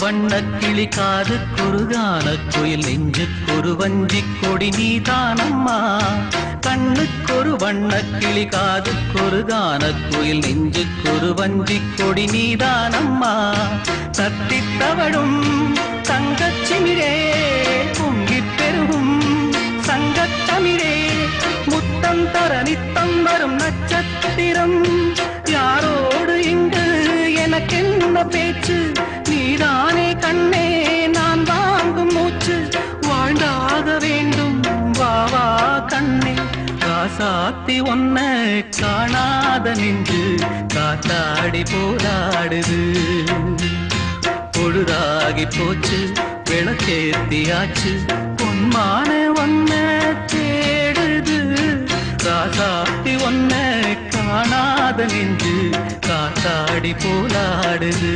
வண்ணக் கிளி காதுக்கொரு கானக் குயில் நெஞ்சுக்கொரு வஞ்சிக் கொடி நீதானம்மா கண்ணுக்கொரு வண்ணக் கிளி காதுக்கொரு கானக் குயில் நெஞ்சுக்கொரு வஞ்சிக் கொடி நீதானம்மா தத்தித் தவழும் தங்கச் சிமிழே பொங்கிப் பெருகும் சங்கத் தமிழே முத்தம் தர நித்தம் வரும் நட்சத்திரம் யாரோடு இங்கு எனக்கென்ன பேச்சு நீதானே கண்ணே நான் வாங்கும் மூச்சு வாழ்ந்தாக வேண்டும் வா வா கண்ணே காசாத்தி ஒன்ன காணாத நின்று காத்தாடி போராடுது பொழுதாகி போச்சு விளக்கேத்தியாச்சு பொன்மான ஒன்ன தேடுது காசாத்தி ஒன்ன காணாத நின்று காத்தாடி போராடுது